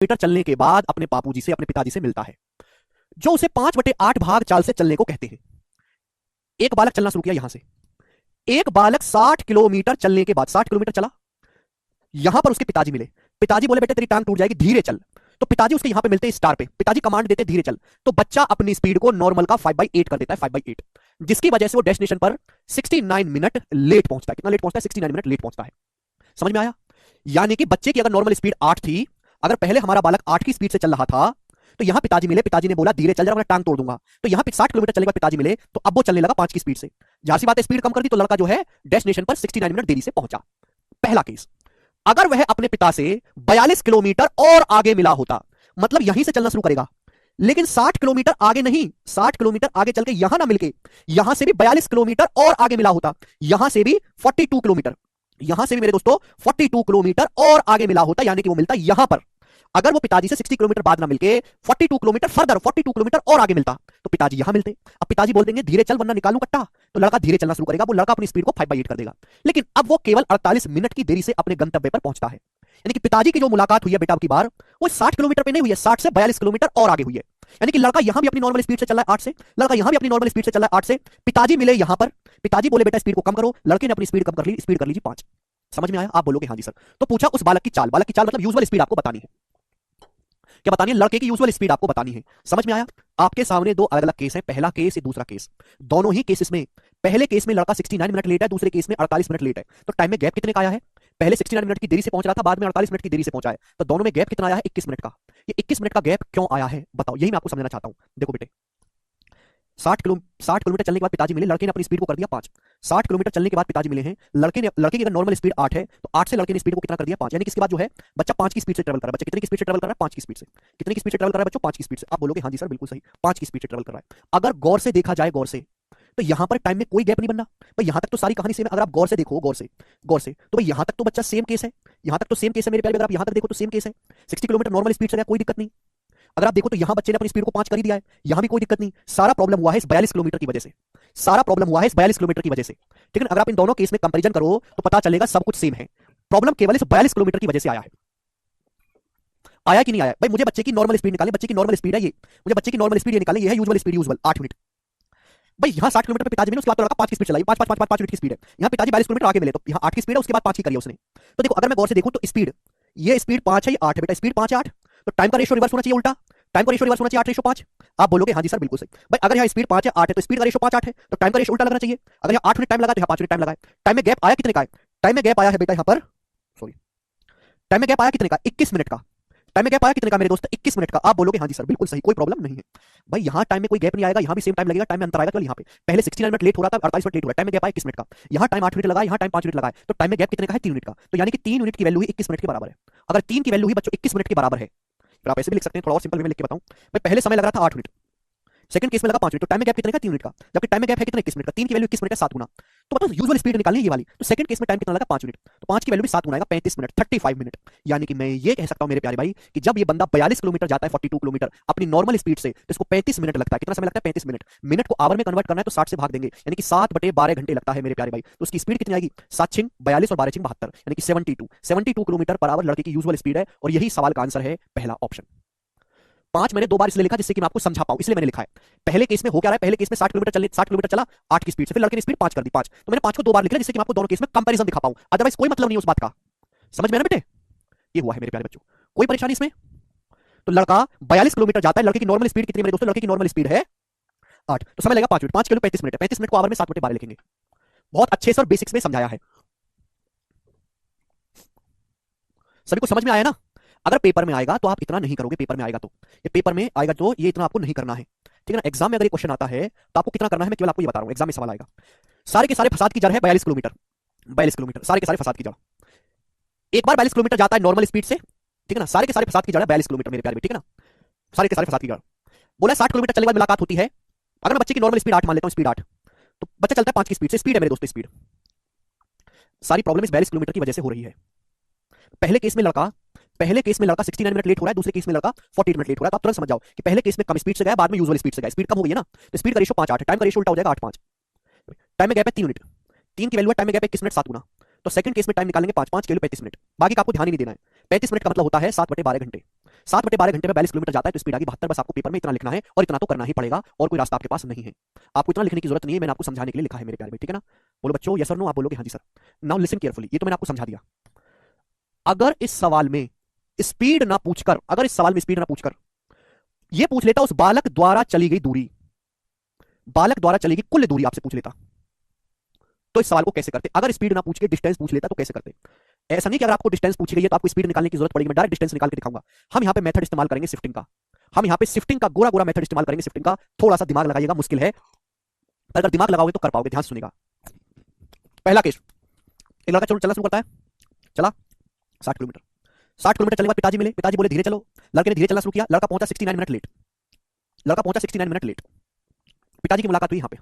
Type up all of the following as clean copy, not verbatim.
Metre चलने के बाद अपने बापूजी से, अपने पिताजी से मिलता है, जो उसे 5/8 भाग चाल से चलने को कहते हैं। एक बालक चलना शुरू किया यहां से। एक बालक 60 किलोमीटर चलने के बाद, 60 किलोमीटर चला, यहां पर उसके पिताजी मिले। पिताजी बोले बेटे तेरी टांग टूट जाएगी, धीरे चल। तो पिताजी उसके यहां पे मिलते हैं स्टार पे, पिताजी कमांड देते धीरे चल। तो बच्चा अपनी स्पीड को नॉर्मल का 5/8 कर देता है, 5/8, जिसकी वजह से वो डेस्टिनेशन पर 69 मिनट लेट पहुंचता है। कितना लेट पहुंचता है? 69 मिनट लेट पहुंचता है। समझ में आया? यानी कि बच्चे की अगर नॉर्मल स्पीड 8 थी, अगर पहले हमारा बालक 8 की स्पीड से चल रहा था, तो यहां पिताजी मिले, पिताजी ने बोला धीरे चल जा वरना टांग तोड़ दूंगा। तो यहां पे 60 किलोमीटर चलने के बाद पिताजी मिले, तो अब वो चलने लगा 5 की स्पीड से। जहां सी बात है, स्पीड कम कर दी तो लड़का जो है डेस्टिनेशन पर 69 मिनट देरी से पहुंचा। पहला केस। अगर वह अपने पिता से 42 किलोमीटर और आगे मिला होता, मतलब यहीं से चलना शुरू करेगा, लेकिन 60 किलोमीटर आगे नहीं, 60 किलोमीटर आगे चल के यहां ना मिलके यहां से भी 42 किलोमीटर और आगे मिला होता, यहां से भी 42 किलोमीटर, यहां से भी मेरे दोस्तों 42 किलोमीटर और आगे मिला होता, यानी कि वो मिलता यहां पर। अगर वो पिताजी से 60 किलोमीटर बाद ना मिलके 42 किलोमीटर फर्दर, 42 किलोमीटर और आगे मिलता, तो पिताजी यहां मिलते। अब पिताजी बोल देंगे धीरे चल वरना निकालू कट्टा, तो लड़का धीरे चलना शुरू करेगा। वो लड़का अपनी स्पीड को 5/8 कर देगा। लेकिन अब वो केवल 48 मिनट की देरी से अपने गंतव्य पर पहुंचता है। यानी कि पिताजी की जो मुलाकात हुई है बेटा की बार, वो 60 किलोमीटर पे नहीं हुई है, 60 से 42 किलोमीटर और आगे हुई है। यानी कि लड़का यहां भी अपनी नॉर्मल स्पीड से चल रहा है 8 से, लड़का यहां भी अपनी नॉर्मल स्पीड से चल रहा है 8 से। पिताजी मिले यहां पर, पिताजी बोले बेटा स्पीड को कम करो, लड़के ने अपनी स्पीड कम कर ली, स्पीड कर लीजिए 5। समझ में आया? आप बोलोगे हां जी सर। तो पूछा उस बालक की चाल, बालक की चाल मतलब यूजुअल स्पीड आपको बतानी है। क्या बतानी है? लड़के की यूजुअल स्पीड आपको बतानी है। समझ में आया? आपके सामने दो अलग अलग केस हैं, पहला केस है, दूसरा केस। दोनों ही केसेस में, पहले केस में लड़का 69 मिनट लेट है, दूसरे केस में 48 मिनट लेट है। तो टाइम में गैप कितने का आया है? पहले 69 मिनट की देरी से पहुंच रहा था, बाद में 48 मिनट की देरी से पहुंचा है, तो दोनों में गैप कितना आया है? 21 मिनट का। ये 21 मिनट का गैप क्यों आया है बताओ, यही मैं आपको समझना चाहता हूं। देखो बेटे, 60 किलोमीटर चलने के बाद पिताजी मिले, लड़के ने अपनी स्पीड को कर दिया 5। 60 किलोमीटर चलने के बाद पिताजी मिले हैं, लड़के की अगर नॉर्मल स्पीड 8 है, तो 8 से लड़के ने स्पीड को कितना कर दिया? 5। यानी कि इसके बाद जो है बच्चा 5 की स्पीड से ट्रैवल कर रहा है। बच्चा कितने की स्पीड से ट्रैवल कर रहा है? 5 की स्पीड से। कितने की स्पीड से ट्रैवल कर रहा है बच्चों? 5 की स्पीड से। आप बोलोगे हां जी सर बिल्कुल सही, 5 की स्पीड से ट्रैवल कर रहा है। अगर गौर से देखा जाए, गौर से, तो यहां पर टाइम में कोई गैप नहीं बनना भाई। यहां तक तो सारी कहानी सेम है। अगर आप गौर से देखो, गौर से तो भाई यहां तक तो बच्चा सेम केस है, यहां तक तो सेम केस है मेरे प्यारे। अगर आप यहां तक देखो तो सेम केस है, 60 किलोमीटर नॉर्मल स्पीड से गया, कोई दिक्कत नहीं। अगर आप देखो तो यहां बच्चे ने अपनी स्पीड को 5 कर ही दिया है, यहां भी कोई दिक्कत नहीं। सारा प्रॉब्लम हुआ है इस 42 किलोमीटर की वजह से, सारा प्रॉब्लम हुआ है इस 42 किलोमीटर की वजह से। ठीक है ना? अगर आप इन दोनों केस में कंपैरिजन करो तो पता चलेगा सब कुछ सेम है। प्रॉब्लम केवल इस 42 किलोमीटर की वजह से आया है। आया कि नहीं आया? भाई मुझे बच्चे की नॉर्मल स्पीड निकाले, बच्चे की नॉर्मल स्पीड है ये, मुझे बच्चे की नॉर्मल स्पीड ये निकाले, ये है यूजुअल स्पीड, यूजुअल 8 मिनट। भाई यहाँ 60 किलोमीटर पे पिताजी मिले, उसके बाद तो लड़का 5 की स्पीड चलाई, 5 मिनट की स्पीड है। यहाँ पिताजी 42 किलोमीटर आगे मिले, तो यहाँ 8 की स्पीड है, उसके बाद 5 की करी है उसने। तो देखो अगर मैं गौर से देखूं तो स्पीड, ये स्पीड 5 है, ये 8 है बेटा, स्पीड 5 है 8, तो टाइम का रेशियो रिवर्स होना चाहिए, उल्टा टाइम का रेशियो रिवर्स होना चाहिए, 8:5। आप बोलोगे हाँ जी सर बिल्कुल सही। भाई अगर यहाँ स्पीड 5 है 8 है, तो स्पीड का रेशियो 5:8 है, तो टाइम का रेशियो उल्टा लगना चाहिए। अगर यहाँ 8 मिनट टाइम लगा तो यहाँ 5 मिनट टाइम लगा है। टाइम में गैप आया कितने का है? टाइम में गैप आया है बेटा यहाँ पर, सॉरी, टाइम में गैप आया कितने का? 21 मिनट का। टाइम में गैप आया कितने का मेरे दोस्त? 21 मिनट का। आप बोलोगे हाँ जी सर बिल्कुल सही, कोई प्रॉब्लम नहीं है। भाई यहाँ टाइम में कोई गैप नहीं आएगा, यहाँ भी सेम टाइम लगेगा, टाइम में अंतर आएगा केवल यहाँ पे। पहले 69 मिनट लेट हो रहा था, 48 मिनट लेट हो रहा है, टाइम में गैप आया 21 मिनट का। यहाँ टाइम 8 मिनट लगा, यहाँ टाइम 5 मिनट लगा है, तो टाइम में गैप कितने का है? 3 मिनट का। तो यानी कि 3 यूनिट की वैल्यू ही 21 मिनट के बराबर है। अगर 3 की वैल्यू ही बच्चों 21 मिनट के बराबर है, फिर आप ऐसे भी लिख सकते हैं, थोड़ा और सिंपल वे में लिख के बताऊं। भाई पहले समय लग रहा था 8 मिनट, सेकंड केस में लगा 5 मिनट, तो टाइम में गैप कितने का? 3 मिनट का। जबकि टाइम में गैप है कितना? 21 मिनट का। 3 की वैल्यू 21 मिनट है, 7 गुना। तो बताओ यूजुअल स्पीड निकालनी है ये वाली, तो सेकंड केस में टाइम कितना लगा? 5 मिनट, तो 5 की वैल्यू भी 7 गुना आएगा, 35 मिनट, 35 मिनट। यानी कि मैं ये कह सकता हूं मेरे प्यारे भाई कि जब ये बंदा 42 किलोमीटर जाता है 42 किलोमीटर अपनी नॉर्मल स्पीड से, तो इसको 35 मिनट लगता है। कितना समय लगता है? 35 मिनट। मिनट को आवर में कन्वर्ट करना है तो 60 से भाग देंगे, यानी कि 7/12 घंटे लगता है मेरे प्यारे भाई। तो उसकी स्पीड कितनी आएगी? 7 छिंग 42 और 12 छिंग 72, यानी कि 72 किलोमीटर पर आवर लड़के की यूजुअल स्पीड है। और यही सवाल का आंसर है, पहला ऑप्शन। 5 मैंने 2 बार इसलिए लिखा जिससे कि मैं आपको समझा पाऊं, इसलिए मैंने लिखा है। पहले केस में हो क्या रहा है? पहले केस में 60 किलोमीटर चला 8 की स्पीड से, फिर लड़के ने स्पीड 5 कर दी, 5, तो मैंने 5 को 2 बार लिखा जिससे कि मैं आपको दोनों केस में कंपैरिजन दिखा पाऊं। अदरवाइज कोई मतलब नहीं है उस बात का। समझ में आया बेटे? ये हुआ है मेरे प्यारे बच्चों, कोई परेशानी इसमें? तो लड़का 42 किलोमीटर जाता है, लड़के की नॉर्मल स्पीड कितनी है मेरे दोस्तों? लड़के की नॉर्मल स्पीड है 8, तो समय लगेगा 5 मिनट, 5 किलो 35 मिनट है, 35 मिनट को आवर में 7/12 लिखेंगे। बहुत अच्छे से और बेसिक्स में समझाया है, सभी को समझ में आया ना? अगर पेपर में आएगा तो आप इतना नहीं करोगे, पेपर में आएगा तो ये, पेपर में आएगा तो ये इतना आपको नहीं करना है, ठीक है ना? एग्जाम में अगर ये क्वेश्चन आता है तो आपको कितना करना है मैं केवल आपको ये बता रहा हूं। एग्जाम में सवाल आएगा, सारे के सारे फसाद की जड़ है 42 किलोमीटर, 42 किलोमीटर सारे के सारे फसाद की जड़। एक बार 42 किलोमीटर जाता है नॉर्मल स्पीड से, ठीक है ना? सारे के सारे फसाद की जड़ है 42 किलोमीटर मेरे प्यारे, ठीक है ना? सारे के सारे फसाद की जड़। बोला 60 किलोमीटर चलने के बाद मुलाकात होती है। अगर मैं बच्चे की नॉर्मल स्पीड 8 मान लेता हूं, स्पीड 8, तो बच्चा चलता है 5 की स्पीड से। स्पीड है मेरे दोस्तों, स्पीड। सारी प्रॉब्लम इस 42 किलोमीटर की वजह से हो रही है। पहले केस में लड़का 69 मिनट लेट हो रहा है, दूसरे केस में लड़का 48 मिनट लेट हो रहा है। तो आप तुरंत समझ जाओ कि पहले केस में कम स्पीड से गया, बाद में यूजुअल स्पीड से गया, स्पीड कम हो गई है ना, तो स्पीड का रेशियो 5:8 है, टाइम का रेशियो उल्टा हो जाएगा 8:5। टाइम में गैप है 3 मिनट, 3 की वैल्यू है, टाइम में गैप है 21 मिनट, 7 गुना। तो सेकंड केस में टाइम निकालेंगे 5 5 के लिए 35 मिनट, बाकी का आपको ध्यान ही नहीं देना है। 35 मिनट का मतलब होता है 7/12 घंटे। 7/12 घंटे में 42 किलोमीटर जाता है, तो स्पीड आ गई 72। बस आपको पेपर में इतना लिखना है और इतना तो करना ही पड़ेगा, और कोई रास्ता आपके पास नहीं है। आपको इतना लिखने की जरूरत नहीं है, मैंने आपको समझाने के लिए लिखा है मेरे प्यारे भाई, ठीक है ना। बोलो बच्चों यस और नो, आप बोलोगे हाँ जी सर। नाउ लिसन केयरफुली, ये तो मैंने आपको समझा दिया। अगर इस सवाल में स्पीड ना पूछकर, अगर इस सवाल में स्पीड ना पूछकर ये पूछ लेता उस बालक द्वारा चली गई दूरी, बालक द्वारा चली गई कुल दूरी आपसे पूछ लेता, तो इस सवाल को कैसे करते? अगर स्पीड ना पूछ के डिस्टेंस पूछ लेता तो कैसे करते? ऐसा नहीं कि अगर आपको डिस्टेंस पूछी गई है तो आपको स्पीड निकालने की जरूरत पड़ेगी, मैं डायरेक्ट डिस्टेंस निकाल के दिखाऊंगा। हम यहां पे मेथड इस्तेमाल करेंगे शिफ्टिंग का, हम यहां पे शिफ्टिंग का गोरा गोरा मेथड इस्तेमाल करेंगे शिफ्टिंग का। थोड़ा सा दिमाग लगाइएगा, मुश्किल है, पर अगर दिमाग लगाओगे तो कर पाओगे। ध्यान से सुनिएगा। पहला केस, एक लड़का चलना शुरू करता है, चला 60 किलोमीटर। 60 किलोमीटर चलने के बाद पिताजी मिले, पिताजी बोले धीरे चलो, लड़के ने धीरे चलना शुरू किया, लड़का पहुंचा 69 मिनट लेट, लड़का पहुंचा 69 मिनट लेट। पिताजी की मुलाकात हुई यहां पे।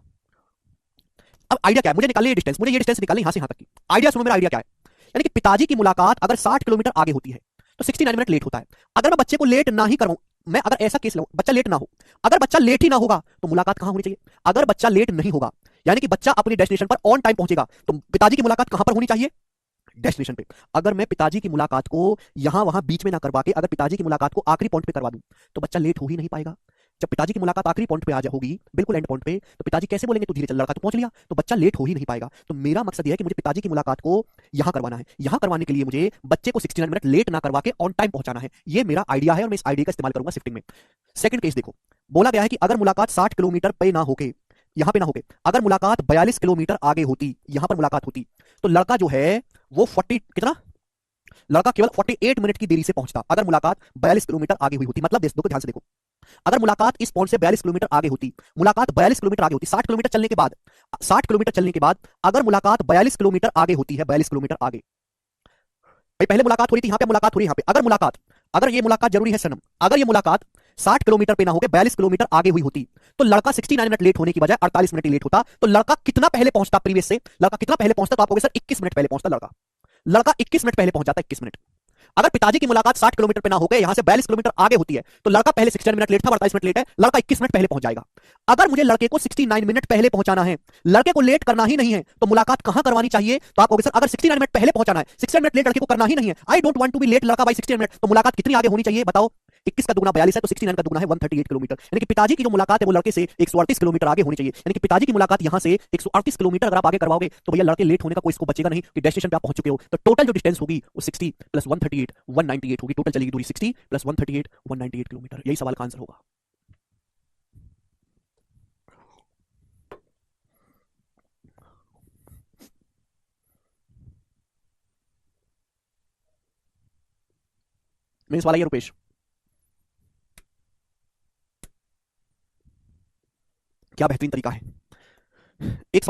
अब आइडिया क्या है, मुझे निकालनी है डिस्टेंस, मुझे ये डिस्टेंस निकालनी यहां से यहां तक की। आइडिया सुनो, मेरा आइडिया क्या है, यानी कि पिताजी की मुलाकात अगर 60 किलोमीटर आगे होती है तो 69 मिनट लेट होता है। अगर मैं बच्चे को लेट ना ही कराऊं, मैं अगर ऐसा केस लूं बच्चा लेट ना हो, अगर बच्चा लेट ही ना होगा तो मुलाकात कहां होनी चाहिए? अगर बच्चा लेट नहीं होगा यानी कि बच्चा अपनी डेस्टिनेशन पर ऑन टाइम पहुंचेगा, तो पिताजी की मुलाकात कहां पर होनी चाहिए? डेस्टिनेशन पे। अगर मैं पिताजी की मुलाकात को यहां वहां बीच में ना करवा के अगर पिताजी की मुलाकात को आखिरी पॉइंट पे करवा दूं तो बच्चा लेट हो ही नहीं पाएगा। जब पिताजी की मुलाकात आखिरी पॉइंट पे आ जाएगी, बिल्कुल एंड पॉइंट पे, तो पिताजी कैसे बोलेंगे तू धीरे चल, लड़का तो पहुंच लिया, तो बच्चा लेट हो ही नहीं पाएगा। तो मेरा मकसद यह है कि मुझे पिताजी की मुलाकात को यहां करवाना है, यहां करवाने के लिए मुझे बच्चे को 69 मिनट लेट ना करवा के ऑन टाइम पहुंचाना है। यह मेरा आइडिया है और मैं इस आइडिया का इस्तेमाल करूंगा शिफ्टिंग में। सेकंड केस देखो, बोला गया है कि अगर मुलाकात 60 किलोमीटर पे ना होके, यहां पे ना होके, अगर मुलाकात 42 किलोमीटर आगे होती, यहां पर मुलाकात होती, तो लड़का जो है वो 40 कितना, लड़का केवल 48 मिनट की देरी से पहुंचता अगर मुलाकात 42 किलोमीटर आगे हुई होती। मतलब देखो ध्यान से देखो, अगर मुलाकात इस पॉइंट से 42 किलोमीटर आगे होती, मुलाकात 42 किलोमीटर आगे होती, 60 किलोमीटर चलने के बाद, 60 किलोमीटर चलने के बाद अगर मुलाकात 42 किलोमीटर आगे होती है, 42 किलोमीटर आगे, भाई पहले मुलाकात हो रही थी, यहां पे मुलाकात हो रही है, यहां पे अगर मुलाकात, अगर ये मुलाकात जरूरी है सनम, अगर ये मुलाकात 60 किलोमीटर पे ना होकर 42 किलोमीटर आगे हुई होती, तो लड़का 69 मिनट लेट होने की बजाय 48 मिनट लेट होता। तो लड़का कितना पहले पहुंचता प्रीवियस से, लड़का कितना पहले पहुंचता? तो आप कहोगे सर 21 मिनट पहले पहुंचता लड़का, लड़का 21 मिनट पहले पहुंच जाता, 21 मिनट। अगर पिताजी की मुलाकात 60 किलोमीटर पे ना होकर यहां से 42 किलोमीटर आगे होती है, तो लड़का पहले 69 मिनट लेट था, 48 मिनट लेट है, लड़का 21 मिनट पहले पहुंच जाएगा। अगर मुझे लड़के को 69 मिनट पहले पहुंचाना है, लड़के को लेट करना ही नहीं है, तो मुलाकात कहां करवानी चाहिए? तो आप कहोगे सर अगर 69 मिनट पहले पहुंचाना है, 69 मिनट लेट लड़के को करना ही नहीं है, I don't want to be late लड़का बाय 69 मिनट, तो मुलाकात कितनी आगे होनी चाहिए बताओ? 21 का दुगना 42 है, तो 69 का दुगना है 138 किलोमीटर। यानी कि पिताजी की जो मुलाकात है वो लड़के से 138 किलोमीटर आगे होनी चाहिए। यानी कि पिताजी की मुलाकात यहां से 138 किलोमीटर अगर आप आगे करवाओगे तो भैया लड़के लेट होने का कोई इसको बचेगा नहीं कि डेस्टिनेशन पे आप पहुंच चुके हो। तो टोटल जो डिस्टेंस होगी वो 60 प्लस 138 198 होगी। टोटल चलेगी दूरी 60 प्लस 138 198 किलोमीटर। यही सवाल का आंसर होगा। मेन सवाल है रुपेश, क्या बेहतरीन तरीका है। एक